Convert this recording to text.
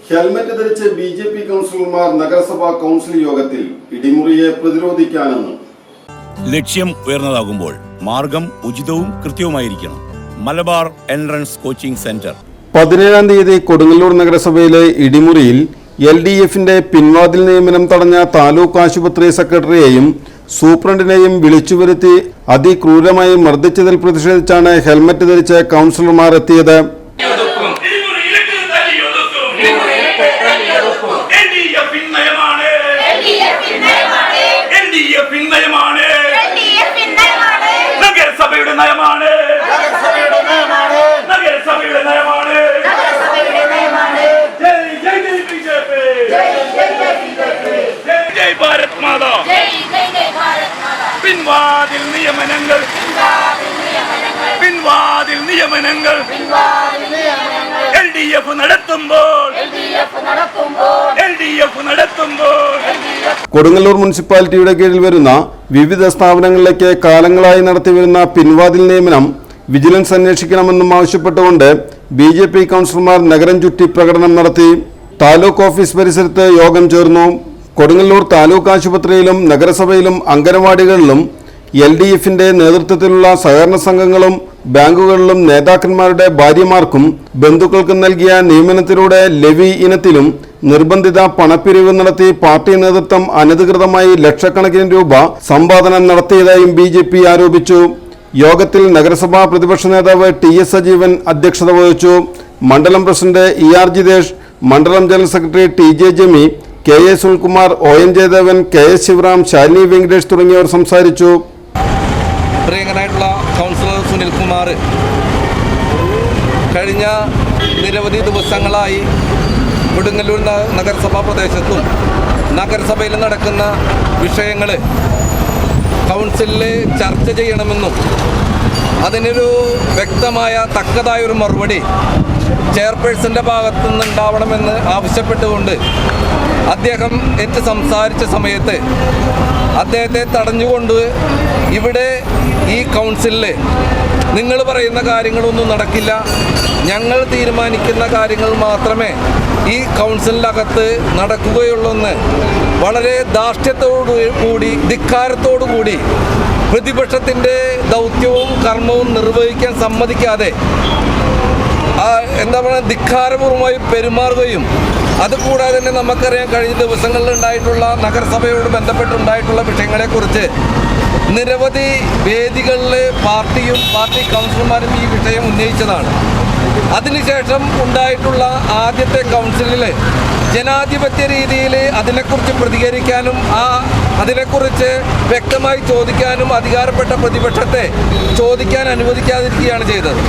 Helmet ധരിച്ച് BJP കൗൺസിലർമാർ നഗരസഭാ കൗൺസിൽ യോഗത്തിൽ ഇടിമുറിയെ പ്രതിരോധിക്കാനെന്ന്. ലക്ഷ്യം ഉയർന്നതാകുമ്പോൾ മാർഗം ഉചിതവും കൃത്യവുമായിരിക്കണം. Malabar entrance coaching centre. 17-ാം തീയതി കൊടുങ്ങല്ലൂർ നഗരസഭയിലെ ഇടിമുറിയിൽ LDFന്റെ പിൻവാതിൽ നിയമനം തടഞ്ഞ താലൂക്ക് ആശുപത്രി സെക്രട്ടറിയെയും സൂപ്രണ്ടിനെയും വിളിച്ചുവരുത്തി അതിക്രൂരമായി മർദ്ദിച്ചതിൽ പ്രതിഷേധിച്ചാണ് ഹെൽമറ്റ് ധരിച്ച് കൗൺസിലർമാർ എത്തിയത്. പിൻവാതിൽ നിയമനങ്ങൾ LDF നടത്തുമ്പോൾ കൊടുങ്ങല്ലൂർ മുനിസിപ്പാലിറ്റിയുടെ കീഴിൽ വരുന്ന വിവിധ സ്ഥാപനങ്ങളിലേക്ക് കാലങ്ങളായി നടത്തിവരുന്ന പിൻവാതിൽ നിയമനം വിജിലൻസ് അന്വേഷിക്കണമെന്നും ആവശ്യപ്പെട്ടുകൊണ്ട് BJP കൗൺസിലർമാർ നഗരം ചുറ്റി പ്രകടനം നടത്തി. താലൂക്ക് ഓഫീസ് പരിസരത്ത് യോഗം ചേർന്നു. കൊടുങ്ങല്ലൂർ താലൂക്ക് ആശുപത്രിയിലും നഗരസഭയിലും അംഗനവാടികളിലും LDFന്റെ നേതൃത്വത്തിലുള്ള സഹകരണ സംഘങ്ങളും ബാങ്കുകളിലും നേതാക്കന്മാരുടെ ഭാര്യമാർക്കും ബന്ധുക്കൾക്കും നൽകിയ നിയമനത്തിലൂടെ ലെവി ഇനത്തിലും നിർബന്ധിത പണപ്പിരിവ് നടത്തി പാർട്ടി നേതൃത്വം അനധികൃതമായി ലക്ഷക്കണക്കിന് രൂപ സമ്പാദനം നടത്തിയതായും BJP ആരോപിച്ചു. യോഗത്തിൽ നഗരസഭാ പ്രതിപക്ഷ നേതാവ് TS സജീവൻ അധ്യക്ഷത വഹിച്ചു. മണ്ഡലം പ്രസിഡന്റ് ER ജിതേഷ്, മണ്ഡലം general secretary TJ Jami, KA Sunilkumar, ON Jayadevan, KS Sivaram, Shalini Venkatesh തുടങ്ങിയവർ സംസാരിച്ചു. പ്രിയങ്കനായിട്ടുള്ള കൗൺസിലർ സുനിൽകുമാർ കഴിഞ്ഞ നിരവധി ദിവസങ്ങളായി കൊടുങ്ങല്ലൂർ നഗരസഭാ പ്രദേശത്തും നഗരസഭയിൽ നടക്കുന്ന വിഷയങ്ങൾ കൗൺസിലിൽ ചർച്ച ചെയ്യണമെന്നും അതിനൊരു വ്യക്തമായ തക്കതായൊരു മറുപടി ചെയർപേഴ്സൻ്റെ ഭാഗത്തു നിന്നുണ്ടാവണമെന്ന് ആവശ്യപ്പെട്ടുകൊണ്ട് അദ്ദേഹം എനിക്ക് സംസാരിച്ച സമയത്ത് അദ്ദേഹത്തെ തടഞ്ഞുകൊണ്ട് ഇവിടെ ഈ കൗൺസിലിൽ നിങ്ങൾ പറയുന്ന കാര്യങ്ങളൊന്നും നടക്കില്ല, ഞങ്ങൾ തീരുമാനിക്കുന്ന കാര്യങ്ങൾ മാത്രമേ ഈ കൗൺസിലിനകത്ത് നടക്കുകയുള്ളൂന്ന് വളരെ ധാർഷ്ട്യത്തോടു കൂടി ധിക്കാരത്തോടു കൂടി പ്രതിപക്ഷത്തിൻ്റെ ദൗത്യവും കർമ്മവും നിർവഹിക്കാൻ സമ്മതിക്കാതെ എന്താ പറയുക ധിക്കാരപൂർവമായി പെരുമാറുകയും അതുകൂടാതെ തന്നെ നമുക്കറിയാം കഴിഞ്ഞ ദിവസങ്ങളിൽ ഉണ്ടായിട്ടുള്ള നഗരസഭയോട് ബന്ധപ്പെട്ടുണ്ടായിട്ടുള്ള വിഷയങ്ങളെക്കുറിച്ച് നിരവധി വേദികളിൽ പാർട്ടിയും പാർട്ടി കൗൺസിലർമാരും ഈ വിഷയം ഉന്നയിച്ചതാണ്. അതിനുശേഷം ഉണ്ടായിട്ടുള്ള ആദ്യത്തെ കൗൺസിലിൽ ജനാധിപത്യ രീതിയിൽ അതിനെക്കുറിച്ച് പ്രതികരിക്കാനും അതിനെക്കുറിച്ച് വ്യക്തമായി ചോദിക്കാനും അധികാരപ്പെട്ട പ്രതിപക്ഷത്തെ ചോദിക്കാൻ അനുവദിക്കാതിരിക്കുകയാണ് ചെയ്തത്.